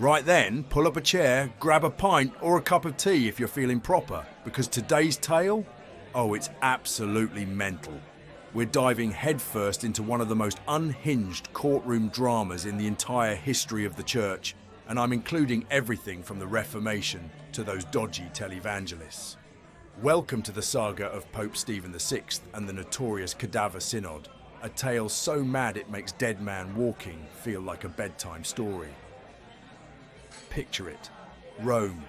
Right then, pull up a chair, grab a pint or a cup of tea if you're feeling proper, because today's tale, oh, it's absolutely mental. We're diving headfirst into one of the most unhinged courtroom dramas in the entire history of the church, and I'm including everything from the Reformation to those dodgy televangelists. Welcome to the saga of Pope Stephen VI and the notorious Cadaver Synod, a tale so mad it makes Dead Man Walking feel like a bedtime story. Picture it. Rome,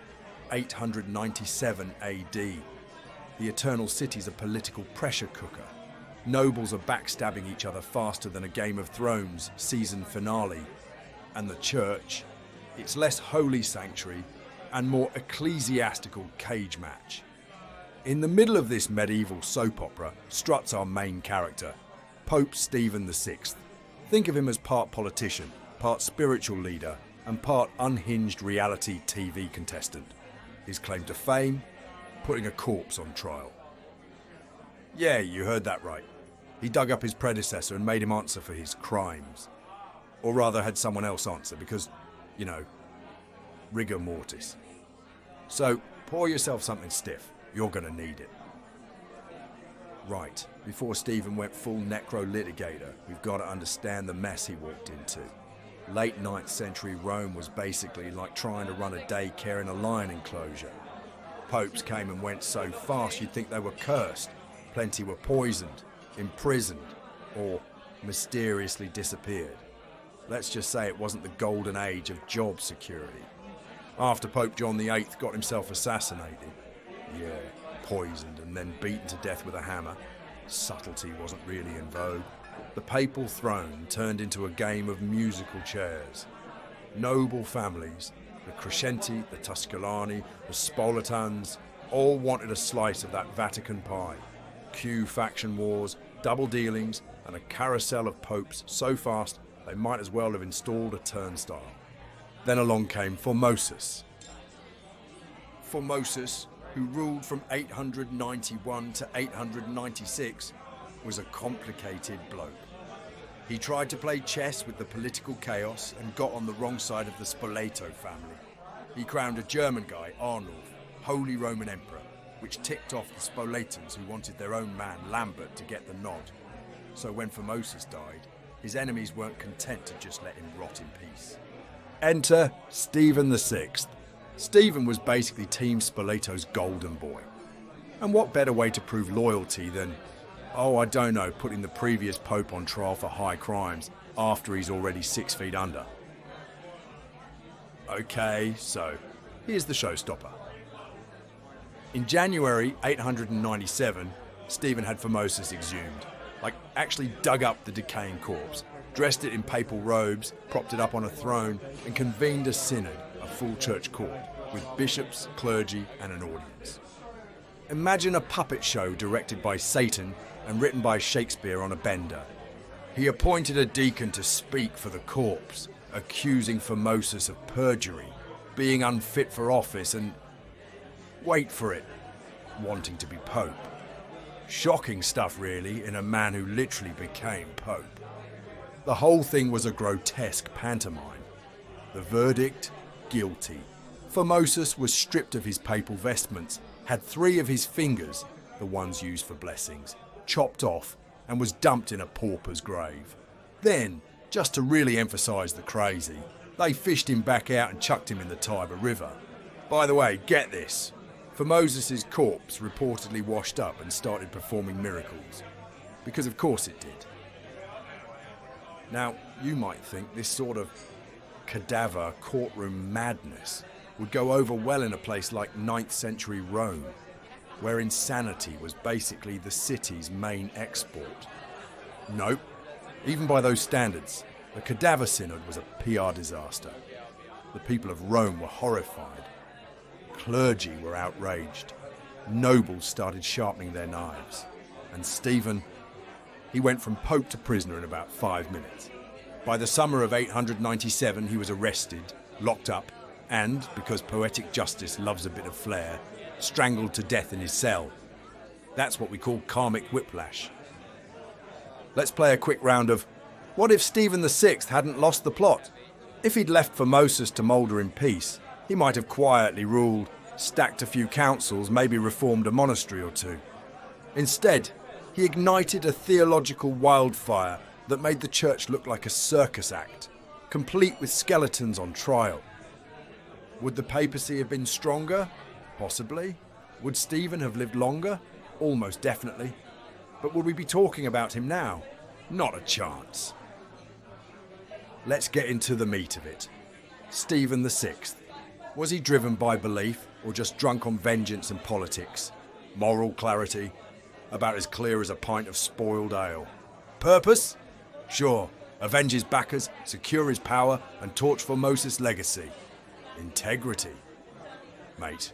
897 AD. The Eternal City's a political pressure cooker. Nobles are backstabbing each other faster than a Game of Thrones season finale. And the church, its less holy sanctuary and more ecclesiastical cage match. In the middle of this medieval soap opera struts our main character, Pope Stephen VI. Think of him as part politician, part spiritual leader, and part unhinged reality TV contestant. His claim to fame? Putting a corpse on trial. Yeah, you heard that right. He dug up his predecessor and made him answer for his crimes. Or rather had someone else answer because, you know, rigor mortis. So, pour yourself something stiff. You're gonna need it. Right, before Stephen went full necro-litigator, we've got to understand the mess he walked into. Late 9th century Rome was basically like trying to run a daycare in a lion enclosure. Popes came and went so fast you'd think they were cursed. Plenty were poisoned, imprisoned, or mysteriously disappeared. Let's just say it wasn't the golden age of job security. After Pope John VIII got himself assassinated, yeah, poisoned and then beaten to death with a hammer, subtlety wasn't really in vogue. The papal throne turned into a game of musical chairs. Noble families, the Crescenti, the Tusculani, the Spoletans, all wanted a slice of that Vatican pie. Cue faction wars, double dealings, and a carousel of popes so fast they might as well have installed a turnstile. Then along came Formosus. Formosus, who ruled from 891 to 896, was a complicated bloke. He tried to play chess with the political chaos and got on the wrong side of the Spoleto family. He crowned a German guy, Arnulf, Holy Roman Emperor, which ticked off the Spoletans who wanted their own man, Lambert, to get the nod. So when Formosus died, his enemies weren't content to just let him rot in peace. Enter Stephen VI. Stephen was basically Team Spoleto's golden boy. And what better way to prove loyalty than, oh, I don't know, putting the previous pope on trial for high crimes after he's already 6 feet under. Okay, so here's the showstopper. In January 897, Stephen had Formosus exhumed, like actually dug up the decaying corpse, dressed it in papal robes, propped it up on a throne, and convened a synod, a full church court, with bishops, clergy, and an audience. Imagine a puppet show directed by Satan and written by Shakespeare on a bender. He appointed a deacon to speak for the corpse, accusing Formosus of perjury, being unfit for office and, wait for it, wanting to be pope. Shocking stuff really in a man who literally became pope. The whole thing was a grotesque pantomime. The verdict, guilty. Formosus was stripped of his papal vestments, had 3 of his fingers, the ones used for blessings, chopped off and was dumped in a pauper's grave. Then, just to really emphasise the crazy, they fished him back out and chucked him in the Tiber River. By the way, get this. Formosus's corpse reportedly washed up and started performing miracles. Because of course it did. Now, you might think this sort of cadaver courtroom madness would go over well in a place like 9th century Rome, where insanity was basically the city's main export. Nope. Even by those standards, the Cadaver Synod was a PR disaster. The people of Rome were horrified. Clergy were outraged. Nobles started sharpening their knives. And Stephen, he went from pope to prisoner in about 5 minutes. By the summer of 897, he was arrested, locked up, and, because poetic justice loves a bit of flair, strangled to death in his cell. That's what we call karmic whiplash. Let's play a quick round of, what if Stephen VI hadn't lost the plot? If he'd left Formosus to moulder in peace, he might have quietly ruled, stacked a few councils, maybe reformed a monastery or two. Instead, he ignited a theological wildfire that made the church look like a circus act, complete with skeletons on trial. Would the papacy have been stronger? Possibly. Would Stephen have lived longer? Almost definitely. But would we be talking about him now? Not a chance. Let's get into the meat of it. Stephen VI. Was he driven by belief or just drunk on vengeance and politics? Moral clarity? About as clear as a pint of spoiled ale. Purpose? Sure, avenge his backers, secure his power and torch Formosus' legacy. Integrity? Mate,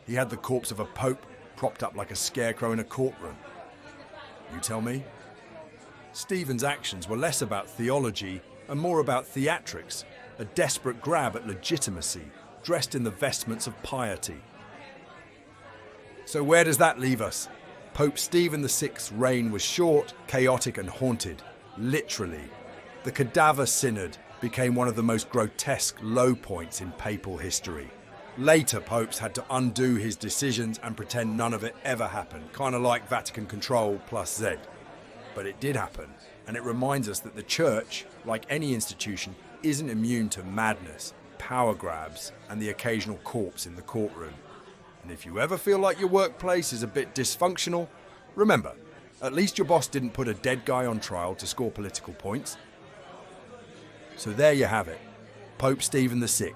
he had the corpse of a pope propped up like a scarecrow in a courtroom. You tell me? Stephen's actions were less about theology and more about theatrics, a desperate grab at legitimacy, dressed in the vestments of piety. So where does that leave us? Pope Stephen VI's reign was short, chaotic and haunted. Literally. The Cadaver Synod became one of the most grotesque low points in papal history. Later popes had to undo his decisions and pretend none of it ever happened, kind of like Vatican control plus Z. But it did happen, and it reminds us that the church, like any institution, isn't immune to madness, power grabs, and the occasional corpse in the courtroom. And if you ever feel like your workplace is a bit dysfunctional, remember, at least your boss didn't put a dead guy on trial to score political points. So there you have it, Pope Stephen VI,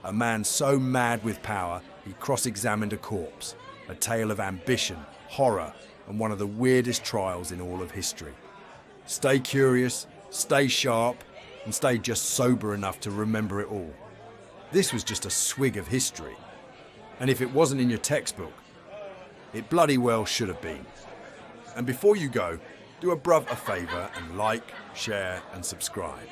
a man so mad with power he cross-examined a corpse, a tale of ambition, horror, and one of the weirdest trials in all of history. Stay curious, stay sharp, and stay just sober enough to remember it all. This was just a swig of history. And if it wasn't in your textbook, it bloody well should have been. And before you go, do a bruv a favour and like, share and subscribe.